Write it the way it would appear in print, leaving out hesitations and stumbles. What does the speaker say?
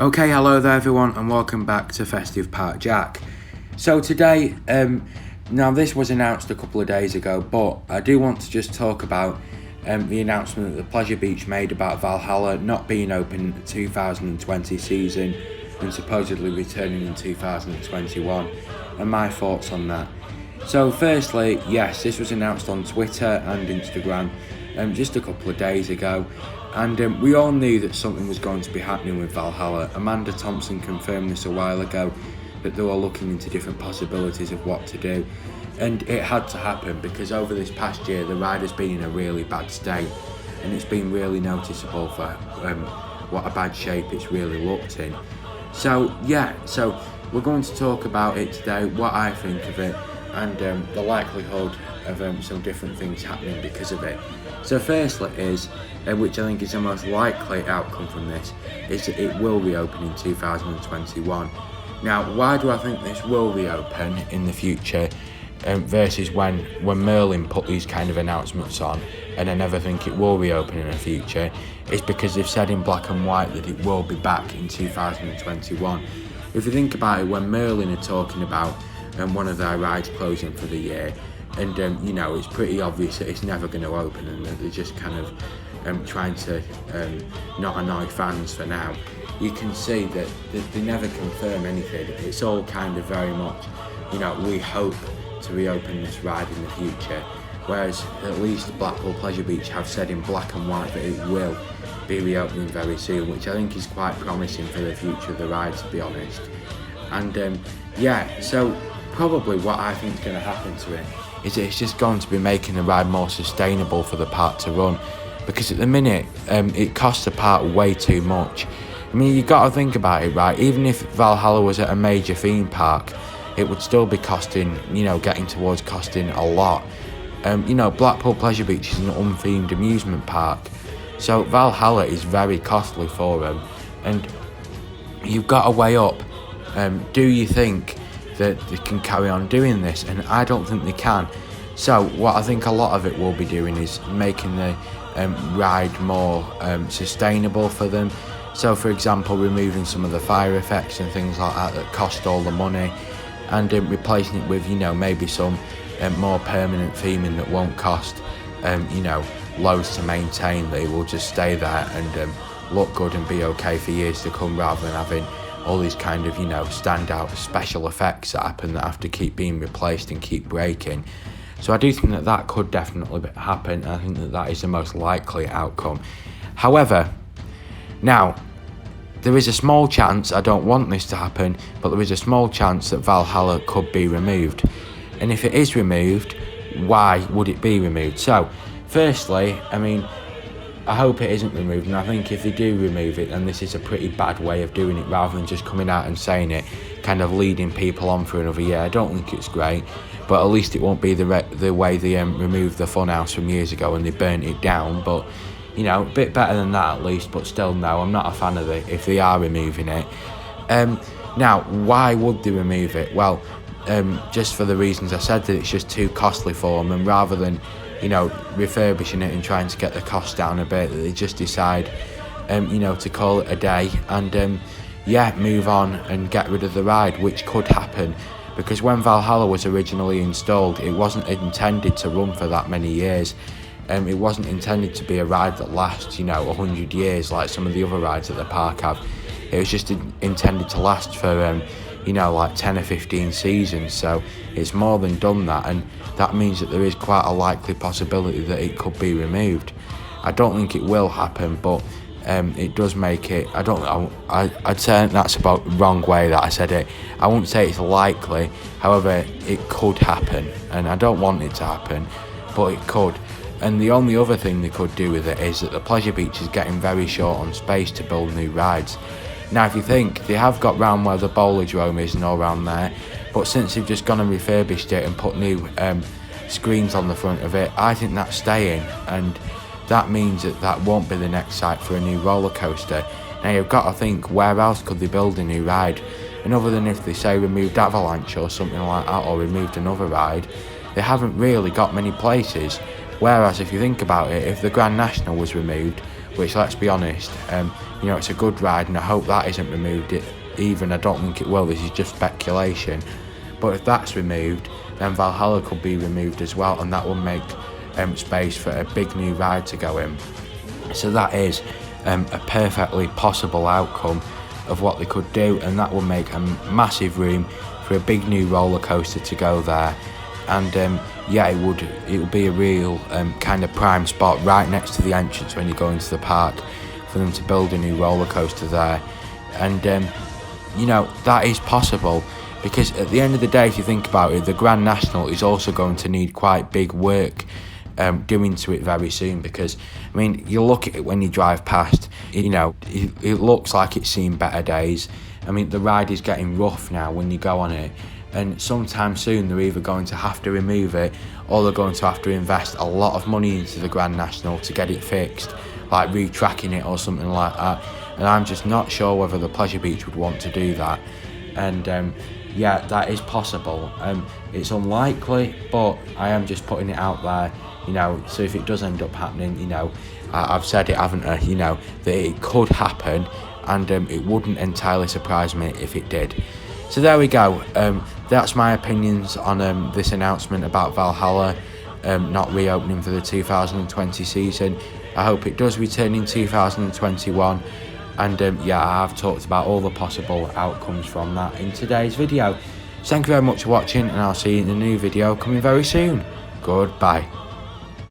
Okay, hello there everyone and welcome back to Festive Park Jack. So today, now this was announced a couple of days ago, but I do want to just talk about the announcement that the Pleasure Beach made about Valhalla not being open in the 2020 season and supposedly returning in 2021 and my thoughts on that. So firstly, yes, this was announced on Twitter and Instagram just a couple of days ago. And we all knew that something was going to be happening with Valhalla. Amanda Thompson confirmed this a while ago, that they were looking into different possibilities of what to do. And it had to happen because over this past year, the ride has been in a really bad state. And it's been really noticeable for what a bad shape it's really looked in. So we're going to talk about it today, what I think of it, and the likelihood of some different things happening because of it. So firstly is, which I think is the most likely outcome from this, is that it will reopen in 2021. Now, why do I think this will reopen in the future versus when Merlin put these kind of announcements on, and I never think it will reopen in the future, is because they've said in black and white that it will be back in 2021. If you think about it, when Merlin are talking about one of their rides closing for the year, and it's pretty obvious that it's never going to open and that they're just kind of trying to not annoy fans for now. You can see that they never confirm anything. It's all kind of very much, we hope to reopen this ride in the future, whereas at least Blackpool Pleasure Beach have said in black and white that it will be reopening very soon, which I think is quite promising for the future of the ride, to be honest. And so probably what I think is going to happen to it is that it's just going to be making the ride more sustainable for the park to run, because at the minute it costs the park way too much. I mean, you've got to think about it, right? Even if Valhalla was at a major theme park, it would still be costing, getting towards costing a lot. Blackpool Pleasure Beach is an unthemed amusement park, so Valhalla is very costly for them, and you've got to weigh up, do you think that they can carry on doing this? And I don't think they can. So what I think a lot of it will be doing is making the ride more sustainable for them. So for example, removing some of the fire effects and things like that cost all the money, and replacing it with maybe some more permanent theming that won't cost loads to maintain. They will just stay there and look good and be okay for years to come, rather than having all these kind of standout special effects that happen that have to keep being replaced and keep breaking. So I do think that could definitely happen. I think that is the most likely outcome. However, now there is a small chance, I don't want this to happen, but there is a small chance that Valhalla could be removed. And if it is removed, why would it be removed? So firstly, I hope it isn't removed, and I think if they do remove it, then this is a pretty bad way of doing it, rather than just coming out and saying it, kind of leading people on for another year. I don't think it's great, but at least it won't be the way they removed the funhouse from years ago and they burnt it down. But a bit better than that at least, but still no, I'm not a fan of it if they are removing it. Now, why would they remove it? Well, just for the reasons I said, that it's just too costly for them, and rather than refurbishing it and trying to get the cost down a bit, that they just decide to call it a day and move on and get rid of the ride, which could happen, because when Valhalla was originally installed, it wasn't intended to run for that many years. It wasn't intended to be a ride that lasts 100 years like some of the other rides at the park have. It was just intended to last for like 10 or 15 seasons, so it's more than done that, and that means that there is quite a likely possibility that it could be removed. I don't think it will happen, but it does make it, I'd say that's about the wrong way that I said it. I wouldn't say it's likely, however it could happen, and I don't want it to happen, but it could. And the only other thing they could do with it is that the Pleasure Beach is getting very short on space to build new rides. Now, if you think, they have got round where the Bowlerdrome is and all round there, but since they've just gone and refurbished it and put new screens on the front of it, I think that's staying, and that means that won't be the next site for a new roller coaster. Now, you've got to think, where else could they build a new ride? And other than if they say removed Avalanche or something like that, or removed another ride, they haven't really got many places. Whereas if you think about it, if the Grand National was removed, which, let's be honest, you know, it's a good ride, and I hope that isn't removed. Even I don't think it will. This is just speculation. But if that's removed, then Valhalla could be removed as well, and that will make space for a big new ride to go in. So that is a perfectly possible outcome of what they could do, and that will make a massive room for a big new roller coaster to go there. And yeah, it would be a real kind of prime spot right next to the entrance when you go into the park for them to build a new roller coaster there. And you know, that is possible, because at the end of the day, if you think about it, the Grand National is also going to need quite big work doing to it very soon, because I mean, you look at it when you drive past, you know, it looks like it's seen better days. I mean, the ride is getting rough now when you go on it, and sometime soon they're either going to have to remove it, or they're going to have to invest a lot of money into the Grand National to get it fixed, like retracking it or something like that. And I'm just not sure whether the Pleasure Beach would want to do that. And yeah, that is possible. It's unlikely, but I am just putting it out there, you know, so if it does end up happening, you know, I've said it, haven't I, you know, that it could happen, and it wouldn't entirely surprise me if it did. So there we go. That's my opinions on this announcement about Valhalla not reopening for the 2020 season. I hope it does return in 2021. And yeah, I have talked about all the possible outcomes from that in today's video. So thank you very much for watching, and I'll see you in a new video coming very soon. Goodbye.